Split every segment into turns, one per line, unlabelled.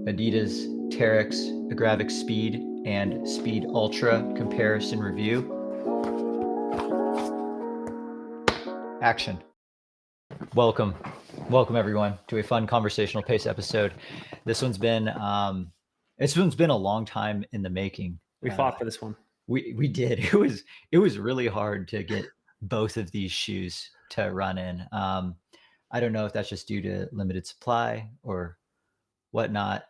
Adidas Terrex Agravic Speed and Speed Ultra comparison review. Action. Welcome everyone to a fun conversational pace episode. This one's been a long time in the making.
We fought for this one.
We did. It was really hard to get both of these shoes to run in. I don't know if that's just due to limited supply or whatnot.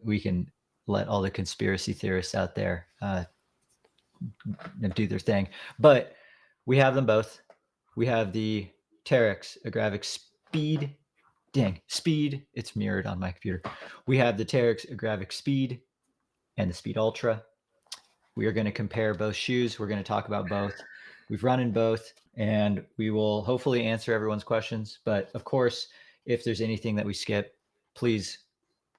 We can let all the conspiracy theorists out there do their thing, but we have them both. We have the Terrex Agravic Speed. Dang, Speed. It's mirrored on my computer. We have the Terrex Agravic Speed and the Speed Ultra. We are going to compare both shoes. We're going to talk about both. We've run in both, and we will hopefully answer everyone's questions. But of course, if there's anything that we skip, please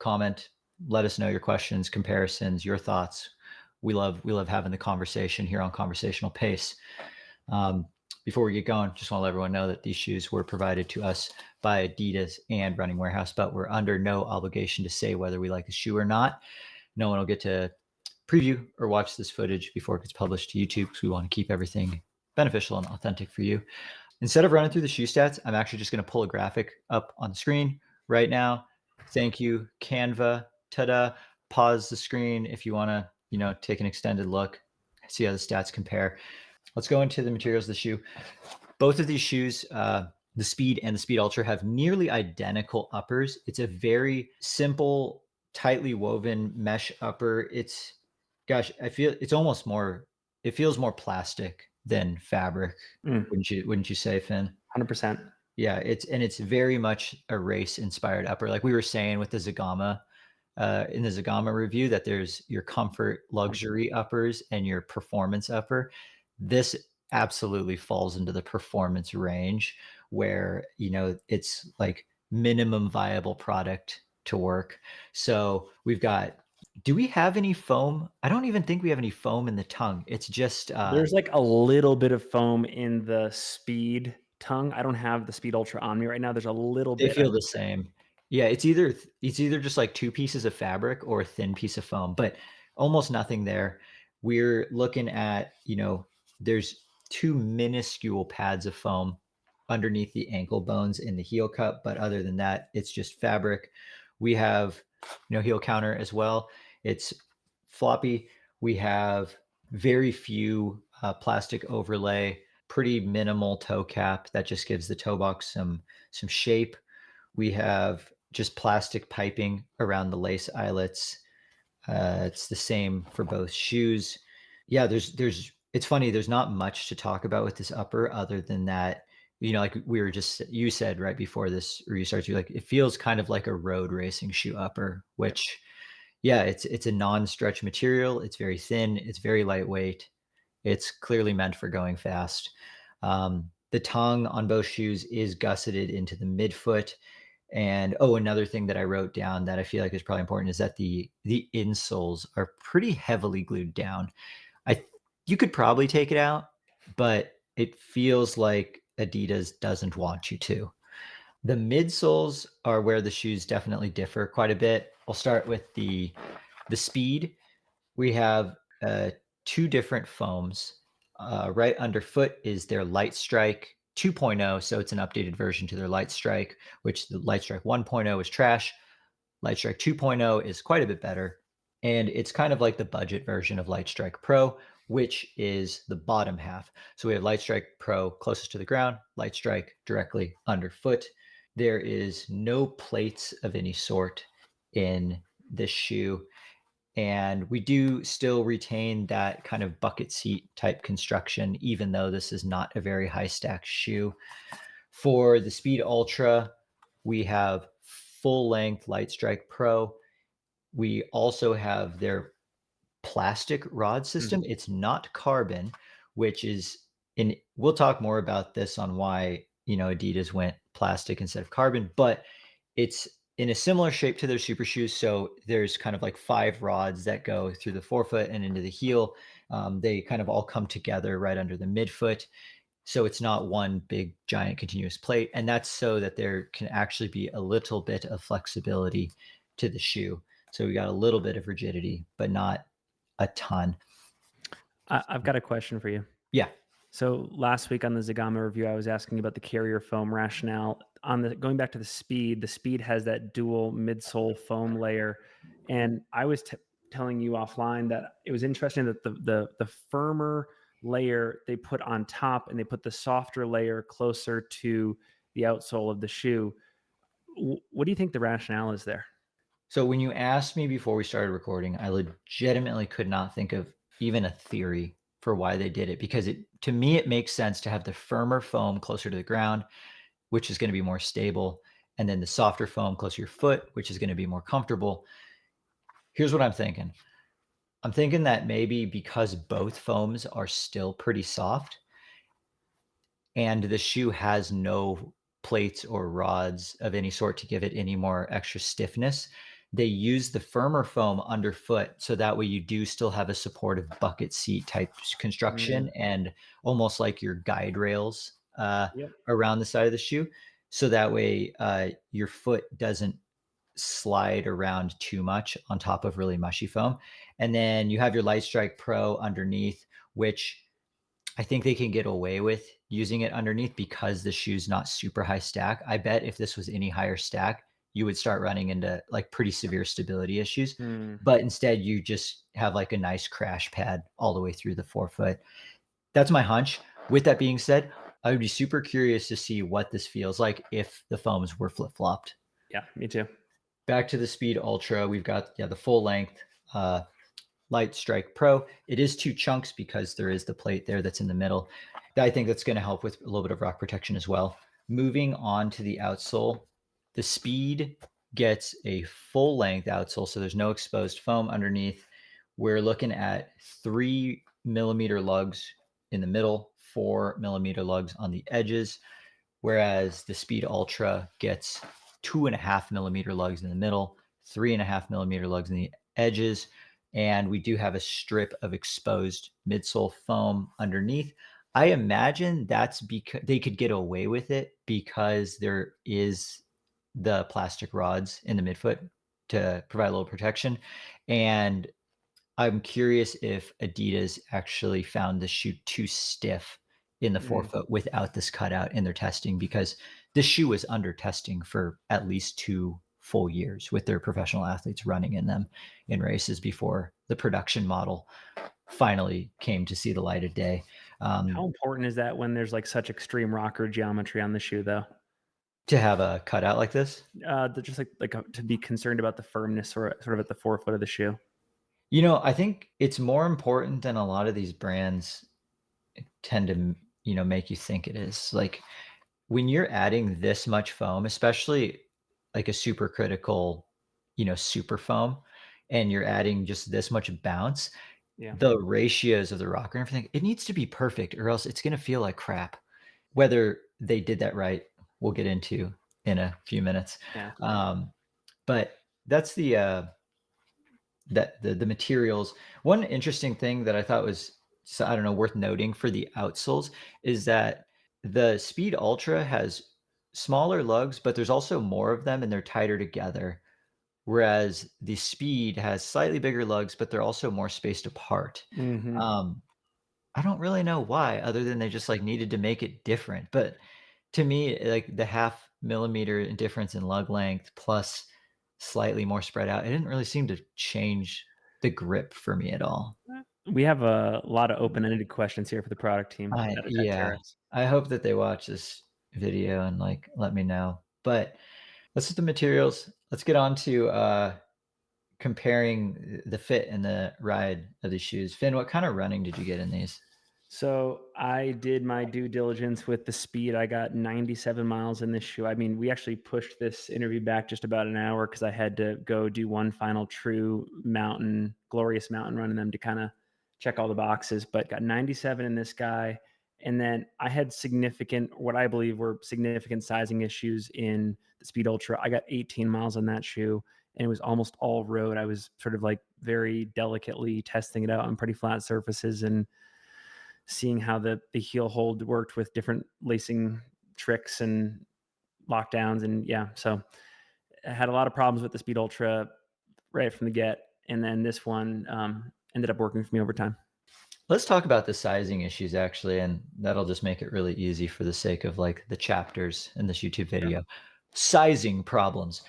comment. Let us know your questions, comparisons, your thoughts. We love having the conversation here on Conversational Pace. Before we get going, just want to let everyone know that these shoes were provided to us by Adidas and Running Warehouse, but we're under no obligation to say whether we like the shoe or not. No one will get to preview or watch this footage before it gets published to YouTube, because we want to keep everything beneficial and authentic for you. Instead of running through the shoe stats, I'm actually just going to pull a graphic up on the screen right now. Thank you, Canva. Ta-da. Pause the screen if you want to, take an extended look, see how the stats compare. Let's go into the materials of the shoe. Both of these shoes, the Speed and the Speed Ultra, have nearly identical uppers. It's a very simple, tightly woven mesh upper. I feel it's almost more, it feels more plastic than fabric. Wouldn't you say, Finn?
100%.
Yeah, it's very much a race inspired upper. Like we were saying with the Zagama, in the Zagama review, that there's your comfort luxury uppers and your performance upper. This absolutely falls into the performance range where, it's like minimum viable product to work. So we've got, do we have any foam? I don't even think we have any foam in the tongue. It's just
there's like a little bit of foam in the Speed tongue. I don't have the Speed Ultra on me right now. There's a little
they
bit.
feel the same. Yeah, it's either just like two pieces of fabric or a thin piece of foam, but almost nothing there. We're looking at, there's two minuscule pads of foam underneath the ankle bones in the heel cup, but other than that, it's just fabric. We have, heel counter as well. It's floppy. We have very few plastic overlay, pretty minimal toe cap that just gives the toe box some shape. We have just plastic piping around the lace eyelets. It's the same for both shoes. Yeah, it's funny, there's not much to talk about with this upper other than that, like you said right before this review starts, you're like, it feels kind of like a road racing shoe upper, which, yeah, it's a non-stretch material. It's very thin. It's very lightweight. It's clearly meant for going fast. The tongue on both shoes is gusseted into the midfoot. And another thing that I wrote down that I feel like is probably important is that the insoles are pretty heavily glued down. You could probably take it out, but it feels like Adidas doesn't want you to. The midsoles are where the shoes definitely differ quite a bit. I'll start with the Speed. We have two different foams. Right underfoot is their Light Strike 2.0, so it's an updated version to their Light Strike, which the Light Strike 1.0 is trash. Light Strike 2.0 is quite a bit better, and it's kind of like the budget version of Light Strike Pro, which is the bottom half. So we have Light Strike Pro closest to the ground, Light Strike directly underfoot. There is no plates of any sort in this shoe, and we do still retain that kind of bucket seat type construction, even though this is not a very high stack shoe. For the Speed Ultra, we have full length Light Strike Pro. We also have their plastic rod system. It's not carbon, which is we'll talk more about this on why, Adidas went plastic instead of carbon, but it's in a similar shape to their super shoes. So there's kind of like 5 rods that go through the forefoot and into the heel. They kind of all come together right under the midfoot. So it's not one big giant continuous plate. And that's so that there can actually be a little bit of flexibility to the shoe. So we got a little bit of rigidity, but not a ton.
I've got a question for you.
Yeah.
So last week on the Zagama review, I was asking about the carrier foam rationale. On the going back to the speed has that dual midsole foam layer, and I was telling you offline that it was interesting that the firmer layer they put on top, and they put the softer layer closer to the outsole of the shoe. What do you think the rationale is there?
So when you asked me before we started recording, I legitimately could not think of even a theory for why they did it because to me it makes sense to have the firmer foam closer to the ground, which is going to be more stable, and then the softer foam closer to your foot, which is going to be more comfortable. Here's what I'm thinking. I'm thinking that maybe because both foams are still pretty soft and the shoe has no plates or rods of any sort to give it any more extra stiffness, they use the firmer foam underfoot so that way you do still have a supportive bucket seat type
Mm,
construction and almost like your guide rails
yep.
around the side of the shoe. So that way your foot doesn't slide around too much on top of really mushy foam. And then you have your Light Strike Pro underneath, which I think they can get away with using it underneath because the shoe's not super high stack. I bet if this was any higher stack, you would start running into like pretty severe stability issues.
Mm.
But instead, you just have like a nice crash pad all the way through the forefoot. That's my hunch. With that being said, I would be super curious to see what this feels like if the foams were flip flopped.
Yeah, me too.
Back to the Speed Ultra, we've got the full length Light Strike Pro. It is two chunks because there is the plate there that's in the middle. I think that's going to help with a little bit of rock protection as well. Moving on to the outsole, the Speed gets a full length outsole, so there's no exposed foam underneath. We're looking at 3 millimeter lugs in the middle, 4 millimeter lugs on the edges, whereas the Speed Ultra gets 2.5 millimeter lugs in the middle, 3.5 millimeter lugs in the edges, and we do have a strip of exposed midsole foam underneath. I imagine that's because they could get away with it because there is the plastic rods in the midfoot to provide a little protection. And I'm curious if Adidas actually found the shoe too stiff in the
Mm.
forefoot without this cutout in their testing because this shoe was under testing for at least 2 full years with their professional athletes running in them in races before the production model finally came to see the light of day.
How important is that when there's like such extreme rocker geometry on the shoe, though?
To have a cutout like this,
Just to be concerned about the firmness or sort of at the forefoot of the shoe.
I think it's more important than a lot of these brands tend to, make you think it is. Like when you're adding this much foam, especially like a super critical, super foam, and you're adding just this much bounce,
Yeah,
the ratios of the rocker and everything, it needs to be perfect or else it's gonna feel like crap. Whether they did that right, we'll get into in a few minutes.
yeah.
But that's the materials. One interesting thing that I thought was, so I don't know, worth noting for the outsoles is that the Speed Ultra has smaller lugs, but there's also more of them and they're tighter together. Whereas the Speed has slightly bigger lugs, but they're also more spaced apart.
Mhm.
Um, I don't really know why, other than they just like needed to make it different. But to me, like the half millimeter difference in lug length plus slightly more spread out, it didn't really seem to change the grip for me at all.
We have a lot of open-ended questions here for the product team
I
at
yeah.
Terrex.
I hope that they watch this video and, like, let me know. But that's the materials. Let's get on to, comparing the fit and the ride of these shoes. Finn, what kinda running did you get in these?
So I did my due diligence with the speed. I got 97 miles in this shoe. I mean, we actually pushed this interview back just about an hour because I had to go do one final true mountain, glorious mountain run in them to kind of check all the boxes. But got 97 in this guy. And then I had significant, what I believe were significant sizing issues in the Speed Ultra. I got 18 miles on that shoe and it was almost all road. I was sort of like very delicately testing it out on pretty flat surfaces and seeing how the heel hold worked with different lacing tricks and lockdowns. And yeah, so I had a lot of problems with the Speed Ultra. right from the get, and then this one ended up working for me over time.
Let's talk about the sizing issues actually, and that'll just make it really easy for the sake of like the chapters in this YouTube
Sure.
video. Sizing problems.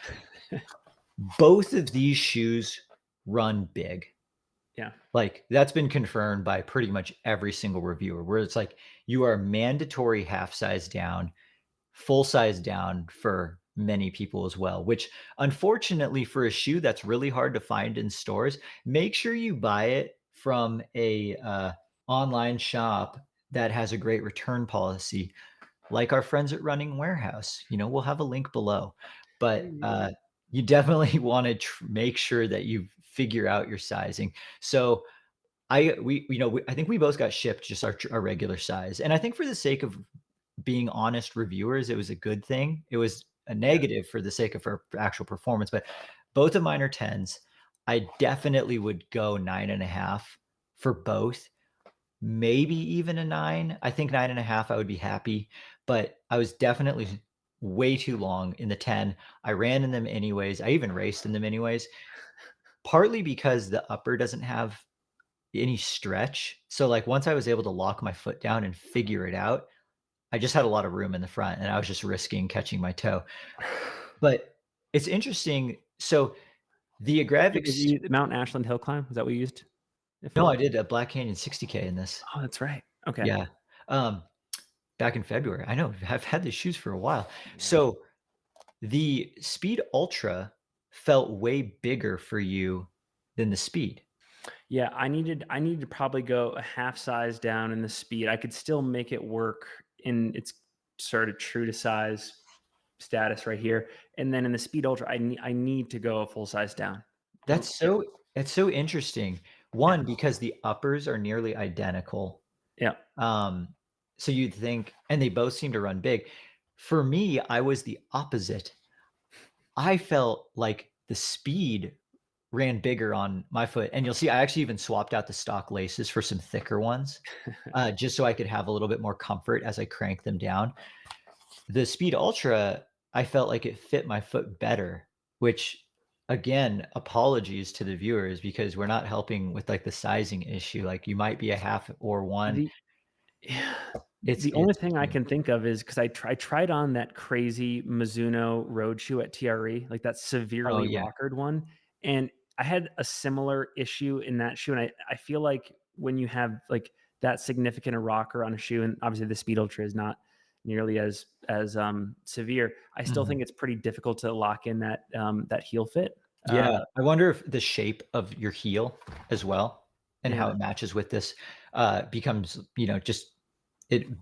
Both of these shoes run big.
Yeah.
Like that's been confirmed by pretty much every single reviewer where it's like you are mandatory half size down, full size down for many people as well, which unfortunately for a shoe that's really hard to find in stores, make sure you buy it from a online shop that has a great return policy, like our friends at Running Warehouse. You know, we'll have a link below, but you definitely want to make sure that you figure out your sizing. So I think we both got shipped just our regular size, and I think for the sake of being honest reviewers, it was a good thing. It was a
Yeah.
negative for the sake of her actual performance, but both of mine are 10s. I definitely would go 9.5 for both, maybe even a 9. I think 9.5, I would be happy, but I was definitely way too long in the 10. I ran in them anyways. I even raced in them anyways, partly because the upper doesn't have any stretch. So, like, once I was able to lock my foot down and figure it out, I just had a lot of room in the front, and I was just risking catching my toe. But it's interesting. So the Agravic
You Mount Ashland hill climb, is that what you used it
no, I
for?
did a Black Canyon 60K in this.
Oh, that's right. Okay.
Yeah. Um, back in February. I know, I've had these shoes for a while.
Yeah.
So the Speed Ultra felt way bigger for you than the Speed.
Yeah, I needed to probably go a half size down in the speed. I could still make it work in its sort of true to size status right here. And then in the Speed Ultra, I need to go a full size down.
That's
Yeah,
so it's so interesting.
yeah,
One, because the uppers are nearly identical.
yeah.
Um, so you'd think and they both seem to run big. For me, I was the opposite. I felt like the speed ran bigger on my foot, and you'll see I actually even swapped out the stock laces for some thicker ones, just so I could have a little bit more comfort as I crank them down. The Speed Ultra, I felt like it fit my foot better, which again, apologies to the viewers because we're not helping with, like, the sizing issue, like, you might be a half or 1.
The Yeah.
It's
The only
it's
thing I can think of is because I tried on that crazy Mizuno road shoe at TRE, like that
Oh,
severely
yeah.
rockered one, and I had a similar issue in that shoe, and I feel like when you have, like, that significant a rocker on a shoe, and obviously the Speed Ultra is not nearly as severe, I still
Mhm.
think it's pretty difficult to lock in that heel fit.
Yeah,
Uh,
I wonder if the shape of your heel as well and how
yeah.
it matches with this, becomes, just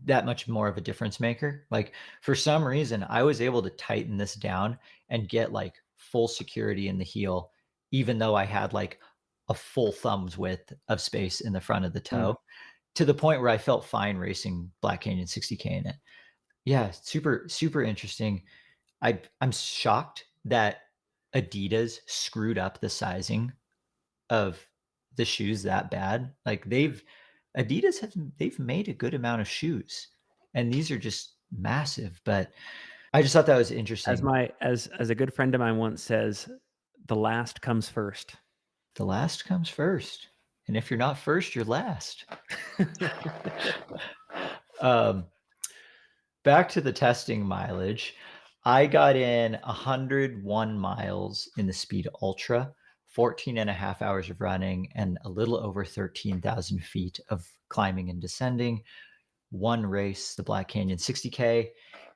that much more of a difference maker. Like, for some reason, I was able to tighten this down and get, like, full security in the heel, even though I had, like, a full thumb's width of space in the front of the
Mm.
toe, to the point where I felt fine racing Black Canyon 60K in it. Yeah, super, super interesting. I'm shocked that Adidas screwed up the sizing of the shoes that bad. Like, they've made a good amount of shoes, and these are just massive, but I just thought that was
As
interesting.
my as a good friend of mine once says, "The last comes first."
The last comes first, and if you're not first, you're last. Um, back to the testing mileage. I got in 101 miles in the Speed Ultra, 14 and a half hours of running, and a little over 13,000 feet of climbing and descending. One race, the Black Canyon 60K.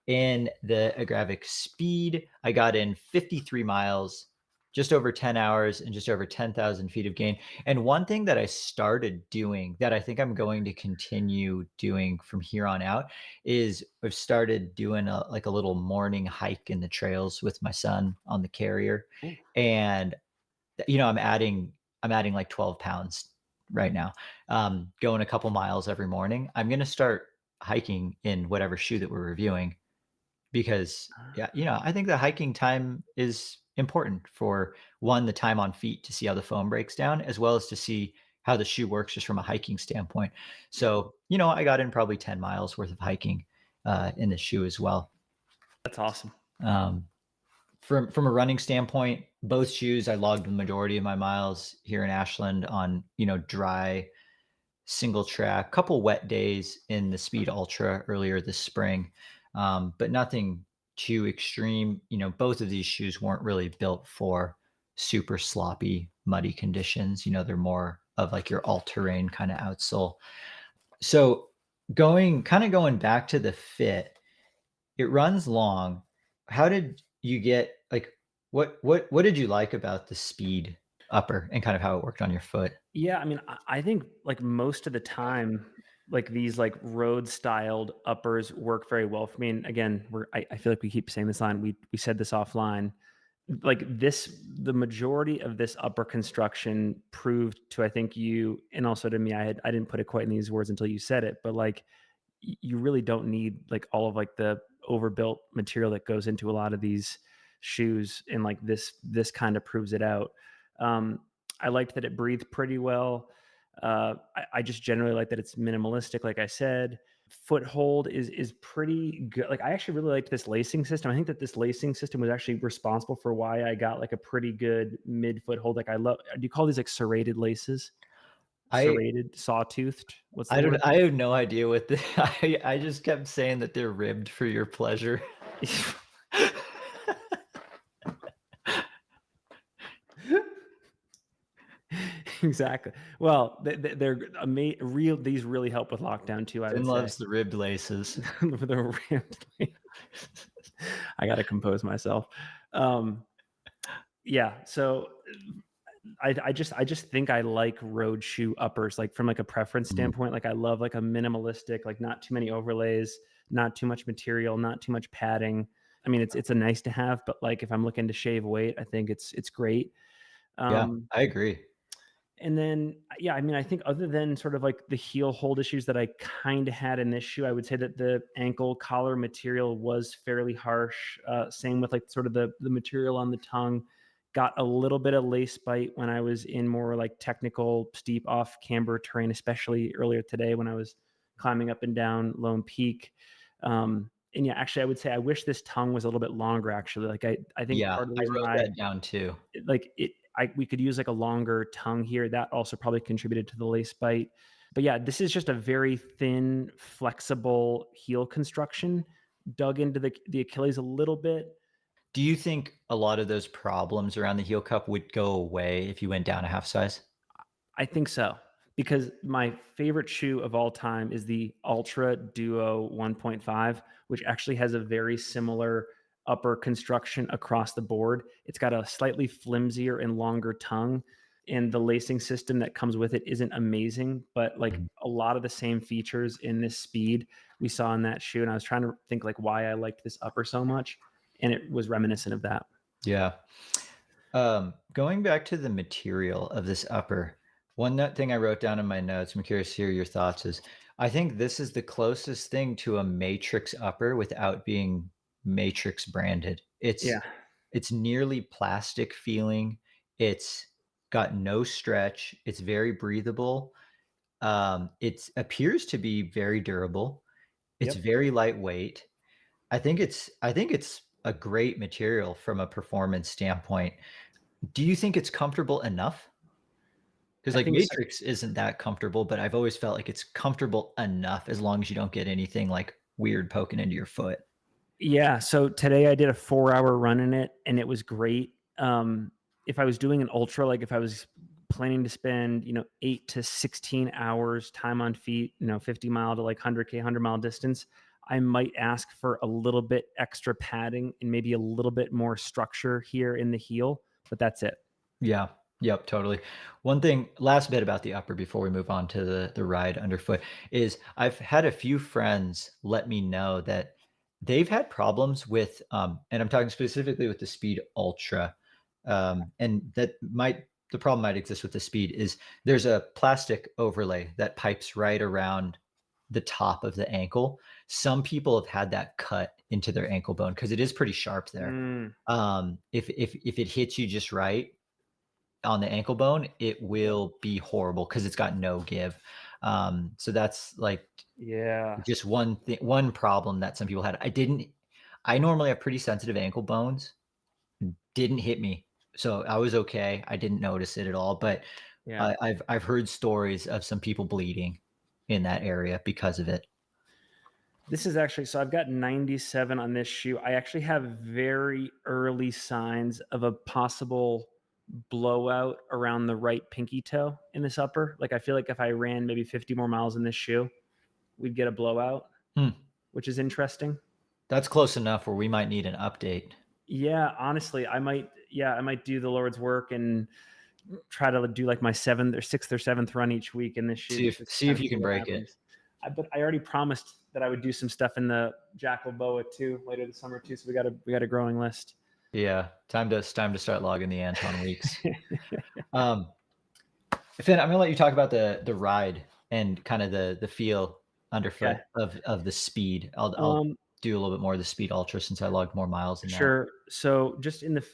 In the Agravic Speed, I got in 53 miles, just over 10 hours, and just over 10,000 feet of gain. And one thing that I started doing that I think I'm going to continue doing from here on out is I've started doing like a little morning hike in the trails with my son on the carrier.
Ooh.
And I'm adding like 12 pounds right now. Going a couple miles every morning. I'm gonna start hiking in whatever shoe that we're reviewing because, yeah, I think the hiking time is important for one, the time on feet to see how the foam breaks down, as well as to see how the shoe works just from a hiking standpoint.
Yeah,
So, I got in probably 10 miles worth of hiking in the shoe as well.
that's awesome.
Um, from a running standpoint, both shoes, I logged the majority of my miles here in Ashland on, dry single track, couple wet days in the Speed Ultra earlier this spring, but nothing too extreme. Both of these shoes weren't really built for super sloppy, muddy conditions. They're more of like your all-terrain kind of outsole. So going back to the fit, it runs long. How did you get like what did you like about the Speed upper and kind of how it worked on your foot?
Yeah, I mean, I think like most of the time, like these like road styled uppers work very well for me. And again, I feel like we keep saying this line. We said this offline. Like this, the majority of this upper construction proved to I think you and also to me. I didn't put it quite in these words until you said it, but like you really don't need like all of like the overbuilt material that goes into a lot of these shoes, and like this kind of proves it out. um I liked that it breathed pretty well. I just generally like that it's minimalistic, like I said. Foothold is pretty good. Like I actually really liked this lacing system. I think that this lacing system was actually responsible for why I got like a pretty good mid foothold. Like I love, do you call these like serrated laces?
I
Serrated, sawtoothed, what's the
I don't
word?
I have no idea what the I just kept saying that they're ribbed for your pleasure.
Exactly. Well, they're real. These really help with lockdown too, I
Finn
would say.
loves the ribbed laces.
The rambling. I got to compose myself. Um, yeah. So I just think I like road shoe uppers, like from like a preference
Mm,
standpoint. Like I love like a minimalistic, like not too many overlays, not too much material, not too much padding. I mean, it's a nice to have, but like if I'm looking to shave weight, I think it's great.
yeah,
Um,
I agree.
And then, yeah, I mean, I think other than sort of like the heel hold issues that I kind of had in this shoe, I would say that the ankle collar material was fairly harsh. Same with like sort of the material on the tongue. Got a little bit of lace bite when I was in more like technical, steep off camber terrain, especially earlier today when I was climbing up and down Lone Peak. And yeah, actually, I would say I wish this tongue was a little bit longer. Actually, like I think
Yeah,
part of the
I
reason
wrote
why
that down too.
like it we could use like a longer tongue here. That also probably contributed to the lace bite. But yeah, this is just a very thin, flexible heel construction, dug into the Achilles a little bit.
Do you think a lot of those problems around the heel cup would go away if you went down a half size?
I think so, because my favorite shoe of all time is the Ultra Duo 1.5, which actually has a very similar upper construction across the board. It's got a slightly flimsier and longer tongue, and the lacing system that comes with it isn't amazing, but like
Mhm.
a lot of the same features in this speed we saw in that shoe. And I was trying to think like why I liked this upper so much, and it was reminiscent of that.
Yeah. Going back to the material of this upper, thing I wrote down in my notes, I'm curious to hear your thoughts, is I think this is the closest thing to a Matrix upper without being Matrix branded.
Yeah.
It's nearly plastic feeling. It's got no stretch. It's very breathable. It appears to be very durable. It's
Yep.
very lightweight. I think it's a great material from a performance standpoint. Do you think it's comfortable enough? Because
I
like,
think so.
Matrix isn't that comfortable, but I've always felt like it's comfortable enough as long as you don't get anything, like, weird poking into your foot.
Yeah, so today I did a 4-hour run in it, and it was great. If I was doing an ultra, like if I was planning to spend, 8 to 16 hours time on feet, 50 mile to like 100K, 100-mile distance, I might ask for a little bit extra padding and maybe a little bit more structure here in the heel, but that's it.
Yeah. Yep, totally. One thing last bit about the upper before we move on to the ride underfoot is I've had a few friends let me know that they've had problems with, and I'm talking specifically with the Speed Ultra, and the problem might exist with the Speed is there's a plastic overlay that pipes right around the top of the ankle. Some people have had that cut into their ankle bone because it is pretty sharp there.
Mm,
If it hits you just right on the ankle bone, it
yep.
will be horrible because it's got no give. So that's like
Yeah.
just one problem that some people had. I normally have pretty sensitive ankle bones, didn't hit me. So I was okay. I didn't notice it at all, but
Yeah.
I've heard stories of some people bleeding in that area because of it.
This is actually so I've got 97 on this shoe. I actually have very early signs of a possible blowout around the right pinky toe in this upper. Like I feel like if I ran maybe 50 more miles in this shoe, we'd get a blowout,
Hmm.
which is interesting.
That's close enough where we might need an update.
Yeah, honestly, I might do the Lord's work and try to do like my 7th or 6th or 7th run each week in this shoe
See
just
if
to
see
kind
if
of
you
see
can
what
break it.
happens. But I already promised that I would do some stuff in the Jackal Boa too later this summer too. So we got a growing list.
Yeah, time to start logging the Anton weeks. Um, Finn, I'm gonna let you talk about the ride and kind of the feel underfoot
Okay.
of the speed. I'll
Um,
do a little bit more of the Speed Ultra since I logged more miles in that.
sure. So just in the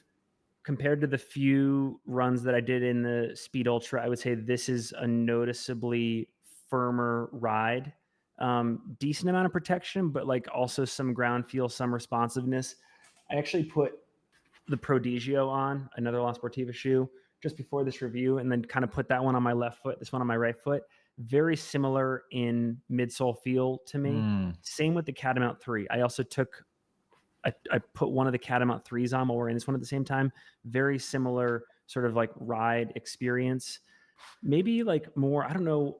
compared to the few runs that I did in the Speed Ultra, I would say this is a noticeably firmer ride. Decent amount of protection, but like also some ground feel, some responsiveness. I actually put the Prodigio on, another La Sportiva shoe, just before this review, and then kind of put that one on my left foot, this one on my right foot. Very similar in midsole feel to me.
Mm,
Same with the Catamount 3. I also took I put one of the Catamount 3s on while we're in this one at the same time. Very similar sort of like ride experience. Maybe like more, I don't know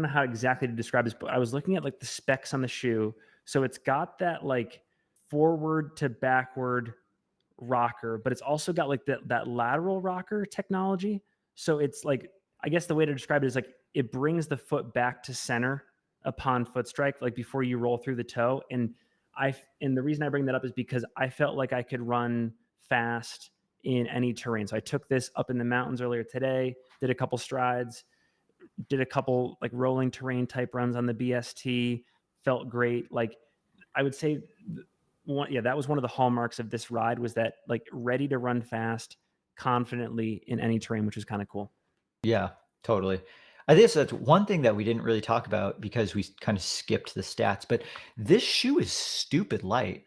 how exactly to describe this, but I was looking at like the specs on the shoe. So it's got that like forward to backward rocker, but it's also got like that lateral rocker technology. So it's like, I guess the way to describe it is like it brings the foot back to center upon foot strike, like before you roll through the toe. And the reason I bring that up is because I felt like I could run fast in any terrain. So I took this up in the mountains earlier today, did a couple strides, did a couple like rolling terrain type runs on the BST, felt great. Like I would say yeah, that was one of the hallmarks of this ride was that like ready to run fast confidently in any terrain, which was kind of cool.
yeah, totally. I guess that's one thing that we didn't really talk about because we kind of skipped the stats, but this shoe is stupid light.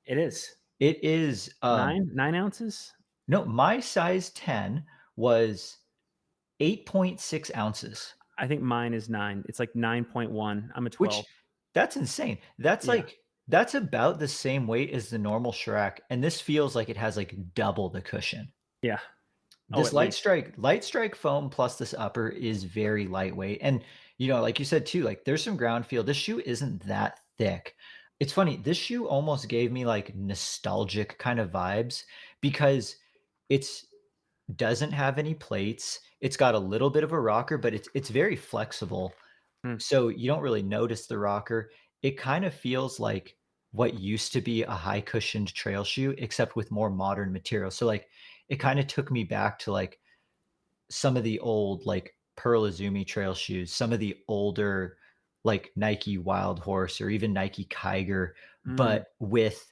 It is
It is,
9 ounces.
no, my size 10 was 8.6 ounces,
I think mine is 9. It's like 9.1. I'm a
which
12.
that's insane. That's
Yeah.
like that's about the same weight as the normal Shrek, and this feels like it has like double the cushion.
Yeah. Oh,
This
at least.
light strike foam plus this upper is very lightweight. And like you said too, like there's some ground feel. This shoe isn't that thick. It's funny, this shoe almost gave me like nostalgic kind of vibes because it's doesn't have any plates. It's got a little bit of a rocker, but it's very flexible.
Hmm.
So you don't really notice the rocker. It kind of feels like what used to be a high cushioned trail shoe, except with more modern material. So like it kind of took me back to like some of the old like Pearl Izumi trail shoes, some of the older like Nike Wild Horse or even Nike Kiger,
Mm.
but with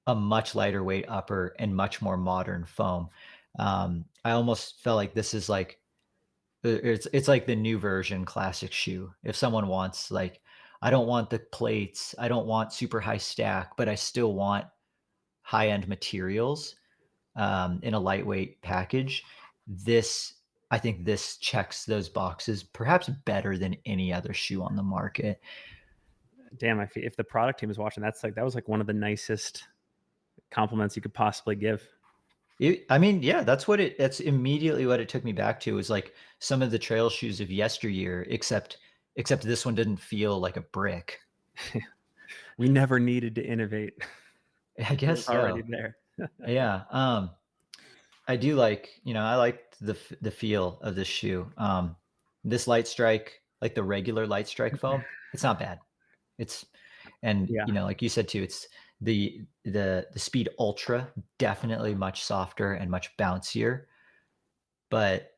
a much lighter weight upper and much more modern foam. I almost felt like this is like it's like the new version classic shoe. If someone wants like, I don't want the plates, I don't want super high stack, but I still want high end materials in a lightweight package. This, I think this checks those boxes perhaps better than any other shoe on the market.
Damn, if the product team is watching, that was like one of the nicest compliments you could possibly give.
I mean, yeah, that's immediately what it took me back to is like some of the trail shoes of yesteryear, except this one didn't feel like a brick.
We never needed to innovate.
I
It
guess
was already
so.
there.
Yeah. I do like, I like the feel of this shoe. This light strike, like the regular light strike foam, it's not bad. It's and
Yeah.
like you said too, it's the Speed Ultra, definitely much softer and much bouncier. But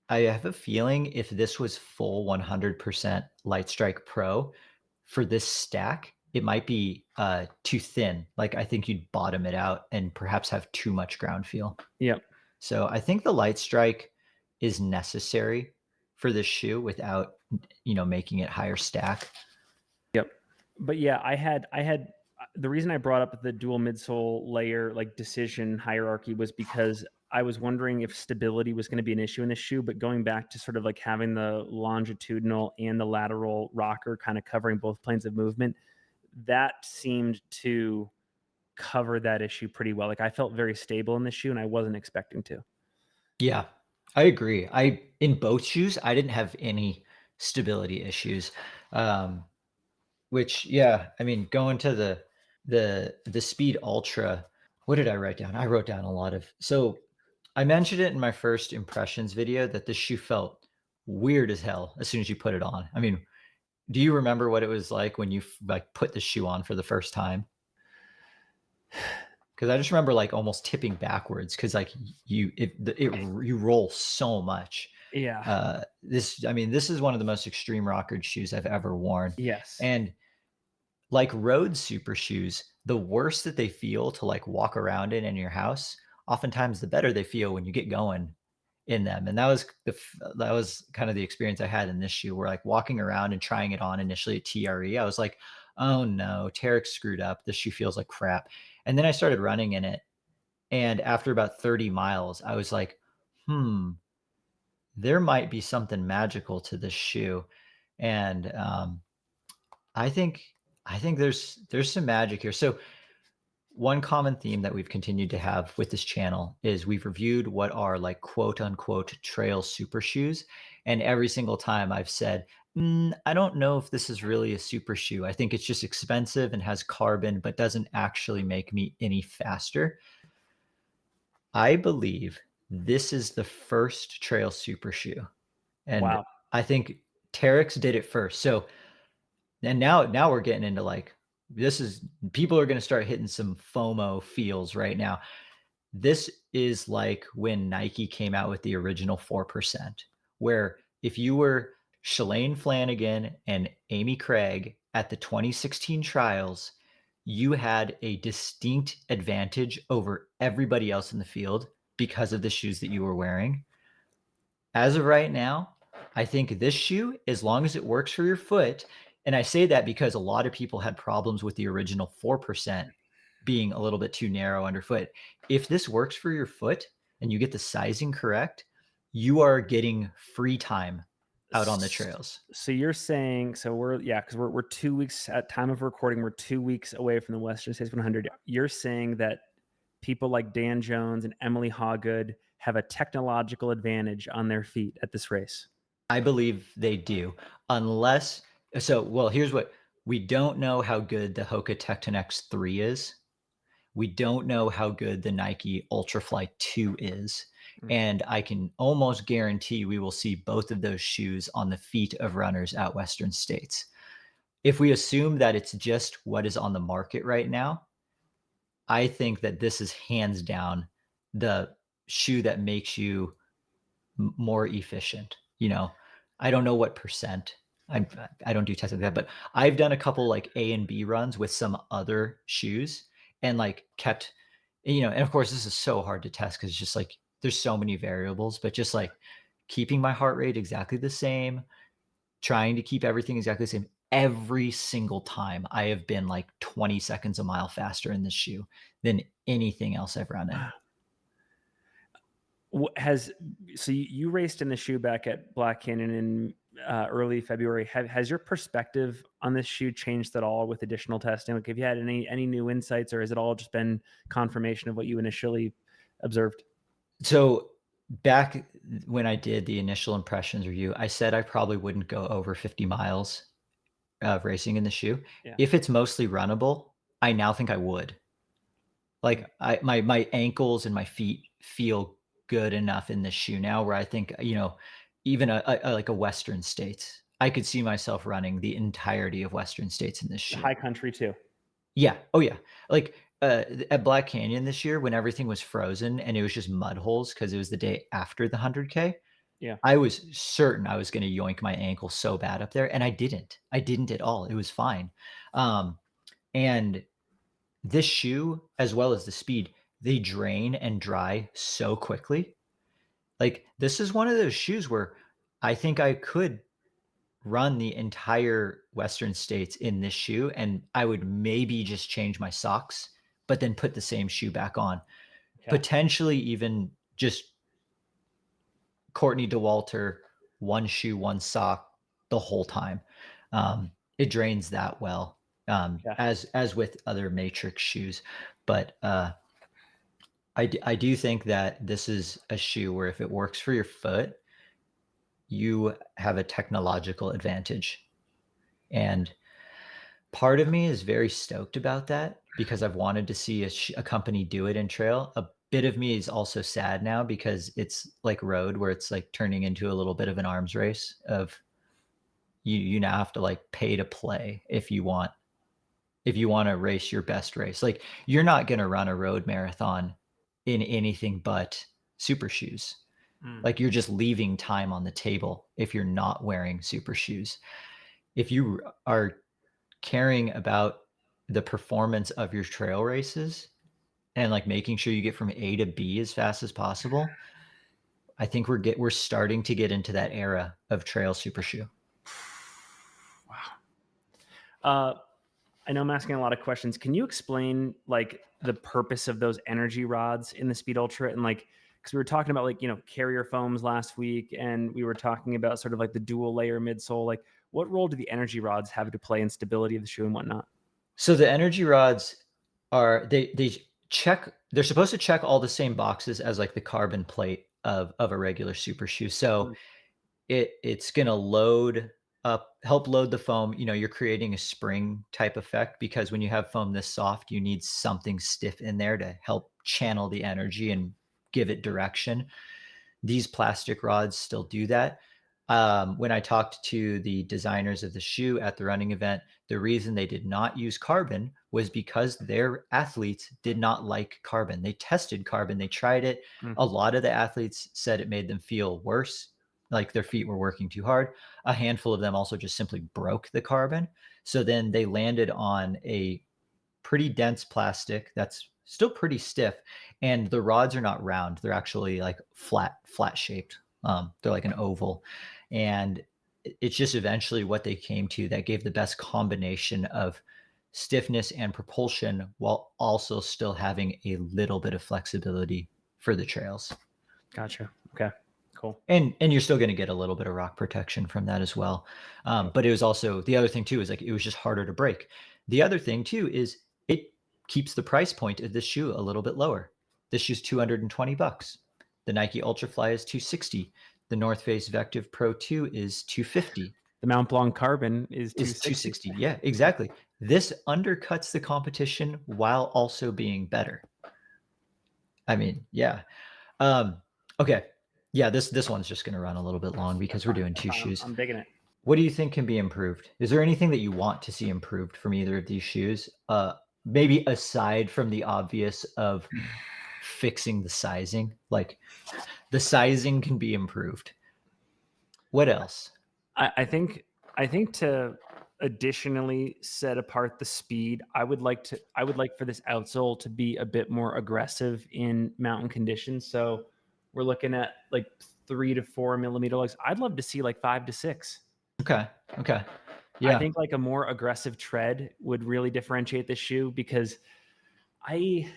I have a feeling if this was full 100% Light Strike Pro for this stack, it might be too thin. Like I think you'd bottom it out and perhaps have too much ground feel.
Yep.
So I think the Light Strike is necessary for this shoe without making it higher stack.
Yep. But yeah, The reason I brought up the dual midsole layer, like, decision hierarchy was because I was wondering if stability was gonna be an issue in this shoe, but going back to sort of, like, having the longitudinal and the lateral rocker kinda covering both planes of movement, that seemed to cover that issue pretty well. Like, I felt very stable in this shoe, and I wasn't expecting to.
Yeah, I agree. I in both shoes, I didn't have any stability issues. Um, which yeah, I mean, going to the Speed Ultra, what did I write down? I wrote down a lot of I mentioned it in my first impressions video that this shoe felt weird as hell as soon as you put it on. I mean, do you remember what it was like when you like put the shoe on for the first time? Because I just remember like almost tipping backwards because like you roll so much.
Yeah.
This I mean this is one of the most extreme rockered shoes I've ever worn,
Yes.
and like road super shoes, the worse that they feel to like walk around in your house, oftentimes the better they feel when you get going in them. And that was kind of the experience I had in this shoe where like walking around and trying it on initially at TRE, I was like, oh no, Terex screwed up. This shoe feels like crap. And then I started running in it. And after about 30 miles, I was like, hmm, there might be something magical to this shoe. And I think I think there's some magic here. So one common theme that we've continued to have with this channel is we've reviewed what are like quote unquote trail super shoes. And every single time I've said, I don't know if this is really a super shoe. I think it's just expensive and has carbon, but doesn't actually make me any faster. I believe this is the first trail super shoe. And
Wow.
I think Terex did it first. So and now we're getting into like this is people are going to start hitting some FOMO feels right now. This is like when Nike came out with the original 4%, where if you were Shalane Flanagan and Amy Craig at the 2016 trials, you had a distinct advantage over everybody else in the field because of the shoes that you were wearing. As of right now, I think this shoe, as long as it works for your foot, and I say that because a lot of people had problems with the original 4% being a little bit too narrow underfoot. If this works for your foot and you get the sizing correct, you are getting free time out on the
S
trails.
so you're saying, so we're, yeah, because we're 2 weeks at time of recording, we're 2 weeks away from the Western States 100. You're saying that people like Dan Jones and Emily Hawgood have a technological advantage on their feet at this race?
I believe they do, unless well, here's what we don't know how good the Hoka Tecton X3 is. We don't know how good the Nike Ultrafly 2 is,
Mm.
and I can almost guarantee we will see both of those shoes on the feet of runners at Western States. If we assume that it's just what is on the market right now, I think that this is hands down the shoe that makes you more efficient. I don't know what percent. I don't do tests like that, but I've done a couple like A and B runs with some other shoes and like kept, and of course this is so hard to test because it's just like there's so many variables, but just like keeping my heart rate exactly the same, trying to keep everything exactly the same. Every single time I have been like 20 seconds a mile faster in this shoe than anything else I've run in.
Wow. Has so you raced in the shoe back at Black Canyon in early February. Has your perspective on this shoe changed at all with additional testing? Like, have you had any new insights, or has it all just been confirmation of what you initially observed?
So back when I did the initial impressions review, I said I probably wouldn't go over 50 miles of racing in the shoe.
Yeah.
If it's mostly runnable, I now think I would.
Mm.
Like my ankles and my feet feel good enough in this shoe now where I think, even like a Western States, I could see myself running the entirety of Western States in this shoe.
High country too.
Yeah. Oh, yeah. Like, at Black Canyon this year when everything was frozen and it was just mud holes because it was the day after the 100K,
Yeah.
I was certain I was gonna yoink my ankle so bad up there, and I didn't. I didn't at all. It was fine. Um, and this shoe, as well as the speed, they drain and dry so quickly. Like, this is one of those shoes where I think I could run the entire Western states in this shoe, and I would maybe just change my socks, but then put the same shoe back on.
Okay.
Potentially even just Courtney Dauwalter, one shoe, one sock the whole time. It drains that well,
Yeah.
as with other Matrix shoes. But I do think that this is a shoe where if it works for your foot, you have a technological advantage. And part of me is very stoked about that because I've wanted to see a company do it in trail. A bit of me is also sad now because it's like road where it's like turning into a little bit of an arms race of you now have to like pay to play if you want to race your best race. Like you're not going to run a road marathon in anything but super shoes.
Mm.
Like you're just leaving time on the table if you're not wearing super shoes. If you are caring about the performance of your trail races and like making sure you get from A to B as fast as possible, I think we're starting to get into that era of trail super shoe.
Wow. Uh, I know I'm asking a lot of questions. Can you explain like the purpose of those energy rods in the Speed Ultra and like because we were talking about like carrier foams last week and we were talking about sort of like the dual layer midsole. Like what role do the energy rods have to play in stability of the shoe and whatnot?
So the energy rods are they're supposed to check all the same boxes as like the carbon plate of a regular super shoe. So
Mm,
it's gonna help load the foam. You're creating a spring type effect because when you have foam this soft, you need something stiff in there to help channel the energy and give it direction. These plastic rods still do that. When I talked to the designers of the shoe at the running event, the reason they did not use carbon was because their athletes did not like carbon. They tested carbon, they tried it.
mm,
A lot of the athletes said it made them feel worse, like their feet were working too hard. A handful of them also just simply broke the carbon. So then they landed on a pretty dense plastic that's still pretty stiff, and the rods are not round. They're actually like flat shaped. They're like an oval, and it's just eventually what they came to that gave the best combination of stiffness and propulsion while also still having a little bit of flexibility for the trails.
gotcha. Okay. Cool.
And you're still going to get a little bit of rock protection from that as well.
Yep.
But it was also the other thing too is like it was just harder to break. The other thing too is it keeps the price point of this shoe a little bit lower. This shoe's $220. The Nike Ultrafly is 260. The North Face Vective Pro 2 is 250.
The Mount Blanc carbon is
Is
260.
260. Yeah, exactly. This undercuts the competition while also being better. I mean, yeah. Um, okay. Yeah, this one's just gonna run a little bit long
That's
because we're
fine.
doing
That's
two
fine. I'm,
shoes.
I'm digging it.
What do you think can be improved? Is there anything that you want to see improved from either of these shoes? Maybe aside from the obvious of fixing the sizing, like the sizing can be improved. What else?
I think to additionally set apart the speed, I would like for this outsole to be a bit more aggressive in mountain conditions. So we're looking at like 3 to 4 millimeter lugs. I'd love to see like 5 to 6.
Okay. Okay.
I
Yeah.
think like a more aggressive tread would really differentiate the shoe because I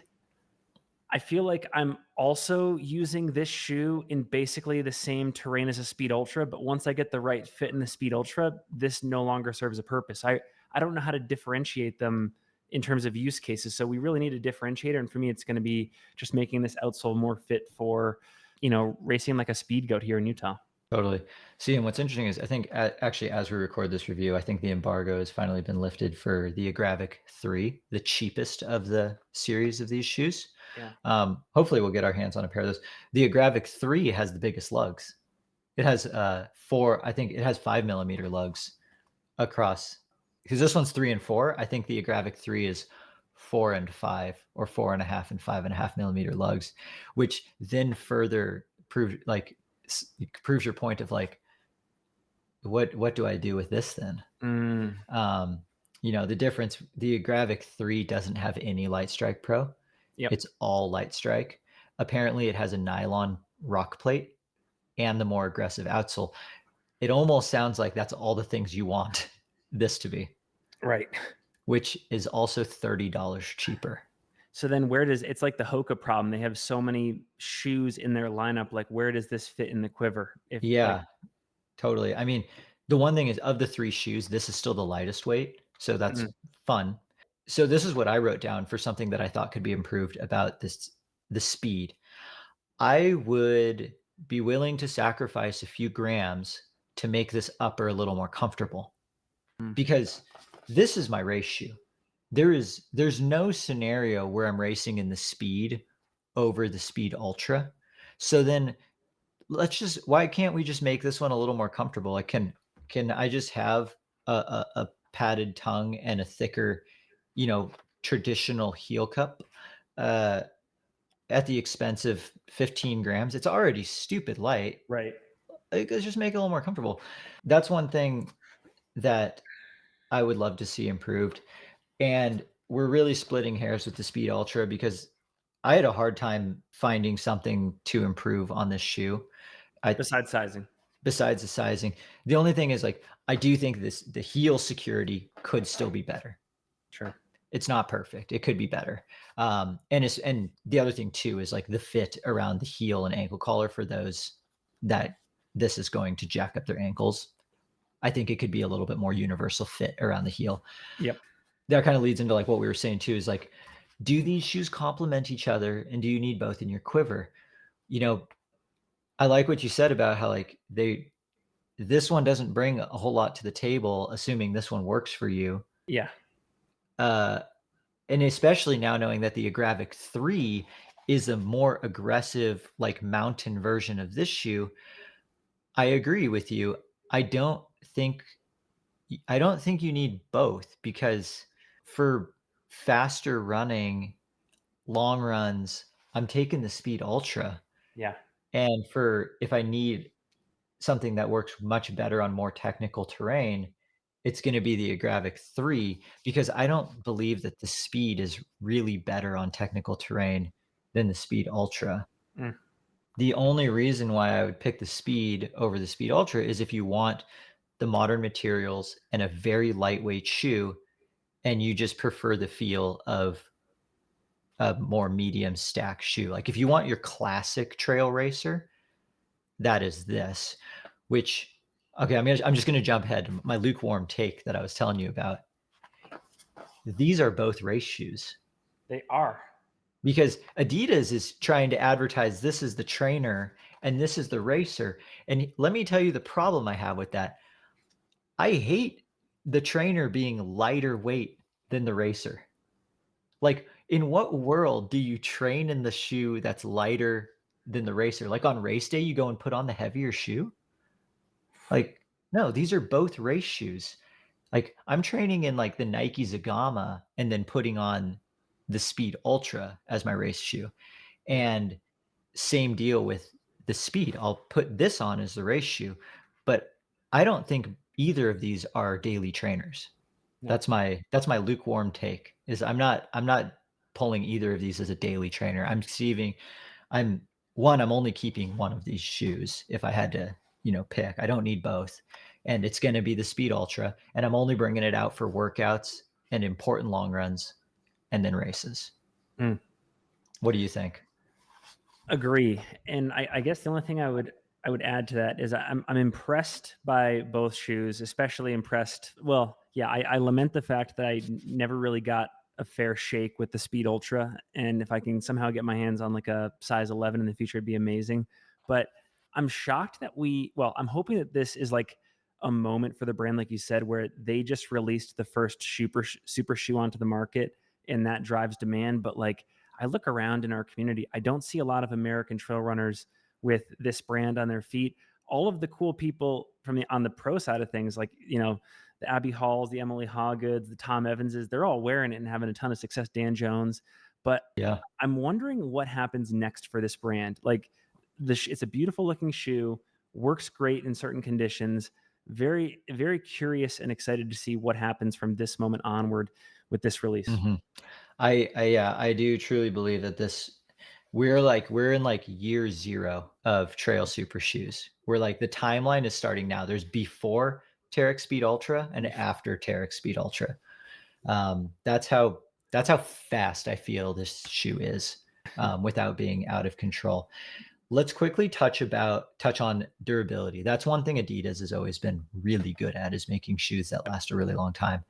I feel like I'm also using this shoe in basically the same terrain as a Speed Ultra, but once I get the right fit in the Speed Ultra, this no longer serves a purpose. I don't know how to differentiate them in terms of use cases. So we really need a differentiator. And for me, it's going to be just making this outsole more fit for, racing like a speed goat here in Utah.
Totally. See, and what's interesting is I think actually as we record this review, I think the embargo has finally been lifted for the Agravic 3, the cheapest of the series of these shoes.
Yeah.
Hopefully we'll get our hands on a pair of those. The Agravic 3 has the biggest lugs. It has I think it has 5 millimeter lugs across because this one's 3 and 4. I think the Agravic 3 is 4 and 5 or 4.5 and 5.5 millimeter lugs, which then further proves your point of like what do I do with this then?
Mm,
Um, the difference, the Agravic 3 doesn't have any Light Strike Pro.
yep.
It's all Light Strike. Apparently it has a nylon rock plate and the more aggressive outsole. It almost sounds like that's all the things you want this to be,
Right.
which is also $30 cheaper.
So then where does it's like the Hoka problem. They have so many shoes in their lineup, like, where does this fit in the quiver? If, like
Yeah, totally. I mean, the one thing is of the 3 shoes, this is still the lightest weight, so that's
mhm,
fun. So this is what I wrote down for something that I thought could be improved about the speed. I would be willing to sacrifice a few grams to make this upper a little more comfortable
mm,
because this is my race shoe. There's no scenario where I'm racing in the speed over the Speed Ultra. So then let's just why can't we just make this one a little more comfortable? Like, can I just have a padded tongue and a thicker, you know, traditional heel cup, uh, at the expense of 15 grams? It's already stupid light.
right.
Like, let's just make it a little more comfortable. That's one thing that I would love to see improved. And we're really splitting hairs with the Speed Ultra because I had a hard time finding something to improve on this shoe. I
Besides sizing.
Besides the sizing. The only thing is, like, I do think the heel security could still be better.
Sure.
It's not perfect. It could be better. And the other thing too is, like, the fit around the heel and ankle collar for those that this is going to jack up their ankles. I think it could be a little bit more universal fit around the heel.
Yep.
That kinda leads into, like, what we were saying too is, like, do these shoes complement each other, and do you need both in your quiver? You know, I like what you said about how, like, this one doesn't bring a whole lot to the table, assuming this one works for you.
Yeah.
Uh, and especially now knowing that the Agravic 3 is a more aggressive, like, mountain version of this shoe, I agree with you. I don't think I don't think you need both because for faster running, long runs, I'm taking the Speed Ultra,
Yeah.
and for if I need something that works much better on more technical terrain, it's gonna be the Agravic 3 because I don't believe that the speed is really better on technical terrain than the Speed Ultra.
Mm,
The only reason why I would pick the Speed over the Speed Ultra is if you want the modern materials and a very lightweight shoe, and you just prefer the feel of a more medium stack shoe. Like, if you want your classic trail racer, that is this, which okay, I'm just gonna jump ahead. My lukewarm take that I was telling you about. These are both race shoes
they are.
because Adidas is trying to advertise this is the trainer and this is the racer. And let me tell you the problem I have with that. I hate the trainer being lighter weight than the racer. Like, in what world do you train in the shoe that's lighter than the racer? Like, on race day, you go and put on the heavier shoe? Like, no, these are both race shoes. Like, I'm training in, like, the Nike Zagama and then putting on the Speed Ultra as my race shoe,
Yeah.
and same deal with the Speed. I'll put this on as the race shoe, but I don't think either of these are daily trainers.
No.
That's my lukewarm take, is I'm not pulling either of these as a daily trainer. I'm I'm only keeping one of these shoes if I had to, pick. I don't need both. And it's going to be the Speed Ultra, and I'm only bringing it out for workouts and important long runs and then races.
Mm.
What do you think?
Agree, and I guess the only thing I would add to that is I'm impressed by both shoes, especially impressed well, yeah, I lament the fact that I never really got a fair shake with the Speed Ultra, and if I can somehow get my hands on, like, a size 11 in the future, it'd be amazing, but I'm shocked that I'm hoping that this is, like, a moment for the brand, like you said, where they just released the first super shoe onto the market, and that drives demand, but, like, I look around in our community, I don't see a lot of American trail runners with this brand on their feet. All of the cool people from on the pro side of things, like, the Abby Halls, the Emily Hawgoods, the Tom Evanses, they're all wearing it and having a ton of success. Dan Jones, but
Yeah.
I'm wondering what happens next for this brand. Like, it's a beautiful looking shoe, works great in certain conditions. Very, very curious and excited to see what happens from this moment onward with this release.
Mhm. Yeah, I do truly believe that we're in, like, year 0 of trail super shoes. We're like, the timeline is starting now. There's before Terrex Speed Ultra and
Oof.
after Terrex Speed Ultra. That's how fast I feel this shoe is, without being out of control. Let's quickly touch on durability. That's one thing Adidas has always been really good at, is making shoes that last a really long time.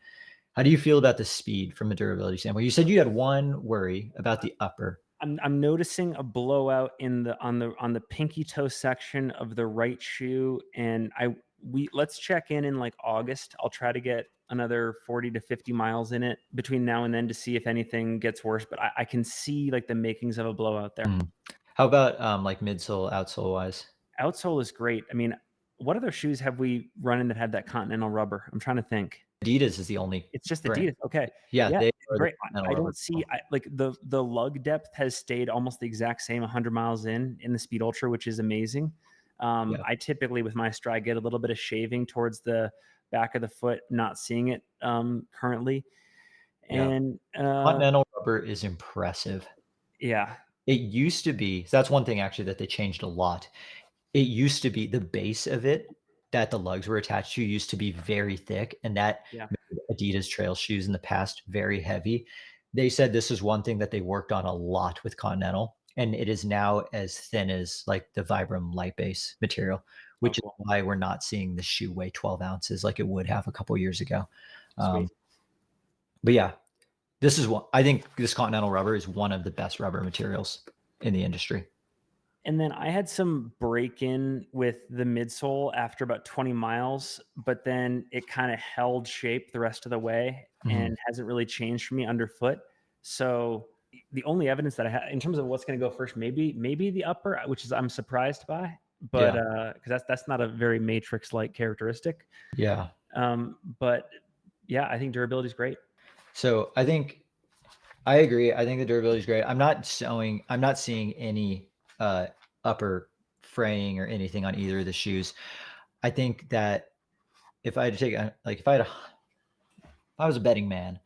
How do you feel about the speed from a durability standpoint? You said you had one worry about the upper.
I'm noticing a blowout in the pinky toe section of the right shoe, and we let's check in like August. I'll try to get another 40 to 50 miles in it between now and then to see if anything gets worse. But I can see like the makings of a blowout there.
Mm. How about like midsole, outsole wise?
Outsole is great. I mean, what other shoes have we run in that had that continental rubber? I'm trying to think.
Adidas is the only
It's just
brand.
Adidas. Okay.
Yeah,
Yeah,
they are the
great.
continental
I
rubber
don't see
toe.
like the lug depth has stayed almost the exact same 100 miles in the Speed Ultra, which is amazing.
Yeah,
I typically with my stride get a little bit of shaving towards the back of the foot, not seeing it currently.
yeah.
And
Continental rubber is impressive.
yeah,
It used to be, so that's one thing actually that they changed a lot. It used to be the base of it that the lugs were attached to used to be very thick, and that
yeah,
made Adidas trail shoes in the past very heavy. They said this is one thing that they worked on a lot with Continental, and it is now as thin as like the Vibram light base material,
oh
which is
cool,
why we're not seeing the shoe weigh 12 ounces like it would have a couple years ago. Um,
sweet.
but yeah, this is what I think. This Continental rubber is one of the best rubber materials in the industry.
And then I had some break in with the midsole after about 20 miles, but then it kind of held shape the rest of the way
Mhm.
and hasn't really changed for me underfoot. So the only evidence that I have in terms of what's going to go first, maybe the upper, which is I'm surprised by, but
Yeah,
because that's not a very matrix like characteristic.
yeah.
But yeah, I think durability is great.
So I think I agree. I think the durability is great. I'm not seeing any uh, upper fraying or anything on either of the shoes. I think that if I had to take like if I was a betting man,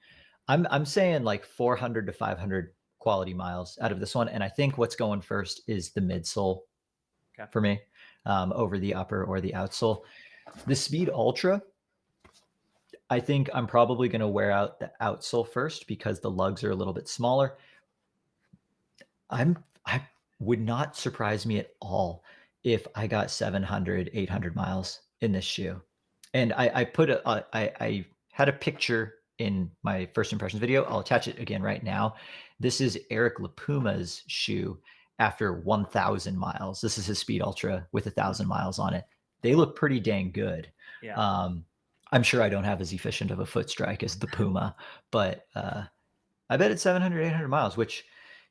I'm saying like 400 to 500 quality miles out of this one, and I think what's going first is the midsole
Okay.
for me, over the upper or the outsole. The Speed Ultra, I think I'm probably going to wear out the outsole first because the lugs are a little bit smaller. I would not surprise me at all if I got 700, 800 miles in this shoe. And I had a picture in my first impressions video. I'll attach it again right now. This is Eric Lapuma's shoe after 1,000 miles. This is his Speed Ultra with 1,000 miles on it. They look pretty dang good.
Yeah.
Um, I'm sure I don't have as efficient of a foot strike as the Puma, but I bet it's 700, 800 miles, which,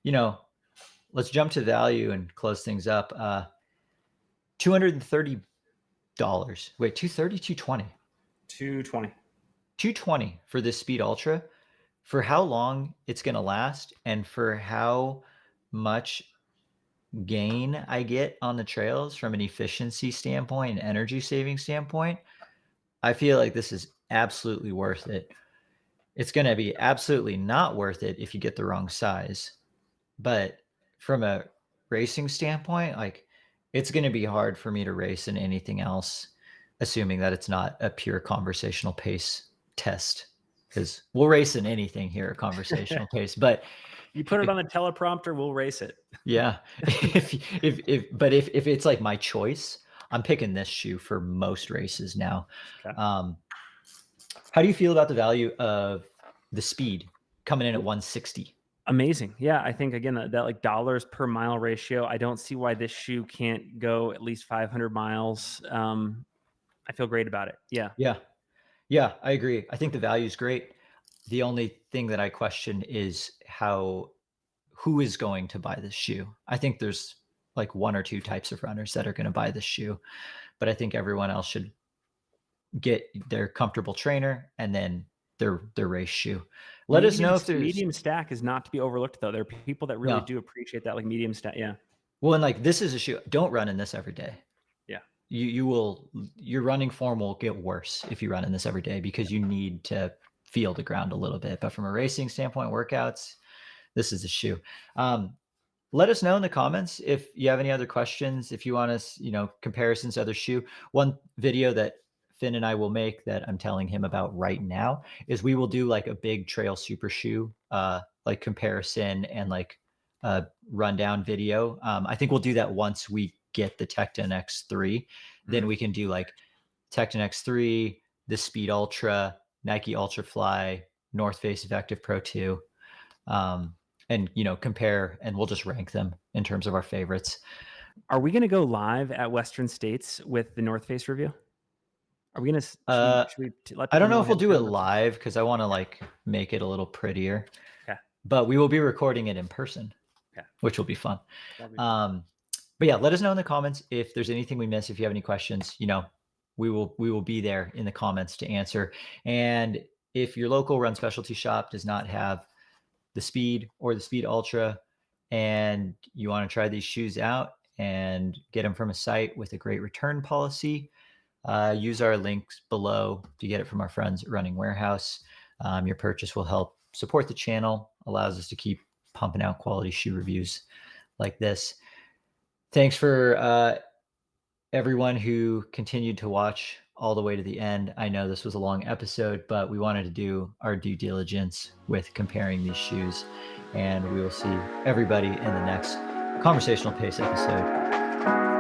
you know, let's jump to value and close things up. $230. Wait, 230, 220.
220.
220 for this Speed Ultra. For how long it's going to last and for how much gain I get on the trails from an efficiency standpoint and energy saving standpoint, I feel like this is absolutely worth it. It's going to be absolutely not worth it if you get the wrong size. But from a racing standpoint, like, it's gonna be hard for me to race in anything else, assuming that it's not a pure conversational pace test. Because 'cause we'll race in anything here at conversational pace, but
You put it on the teleprompter, we'll race it.
yeah, if it's, like, my choice, I'm picking this shoe for most races now.
Okay.
Um, how do you feel about the value of the speed coming in at 160?
Amazing. Yeah, I think again that like dollars per mile ratio. I don't see why this shoe can't go at least 500 miles. I feel great about it. Yeah.
Yeah. Yeah, I agree. I think the value is great. The only thing that I question is who is going to buy this shoe? I think there's like one or two types of runners that are going to buy this shoe, but I think everyone else should get their comfortable trainer and then their race shoe. Let us
Medium
know if there's
medium stack is not to be overlooked though. There are people that really
no.
do appreciate that like medium stack. Yeah.
Well, and like this is a shoe. Don't run in this every day.
Yeah.
Your running form will get worse if you run in this every day because you need to feel the ground a little bit. But from a racing standpoint, workouts, this is a shoe. Let us know in the comments if you have any other questions. If you want us, comparisons to other shoe. One video that Finn and I will make that I'm telling him about right now is we will do like a big trail super shoe, like comparison and like rundown video. I think we'll do that once we get the Tecton X3. Then
Mhm.
we can do like Tecton X3, the Speed Ultra, Nike Ultra Fly, North Face Vective Pro 2, um, and compare, and we'll just rank them in terms of our favorites.
Are we gonna go live at Western States with the North Face review? Are we gonna
Uh,
should we let
I
people
don't know
know
if we'll
ahead of
do it
time?
live because I want to
Yeah.
like make it a little prettier,
Okay.
but we will be recording it in person,
Okay.
which will be fun.
That'll be fun.
Um, but yeah, let us know in the comments if there's anything we missed. If you have any questions, we will be there in the comments to answer. And if your local run specialty shop does not have the Speed or the Speed Ultra, and you want to try these shoes out and get them from a site with a great return policy, use our links below to get it from our friends at Running Warehouse. Your purchase will help support the channel, allows us to keep pumping out quality shoe reviews like this. Thanks for everyone who continued to watch all the way to the end. I know this was a long episode, but we wanted to do our due diligence with comparing these shoes. And we will see everybody in the next Conversational Pace episode.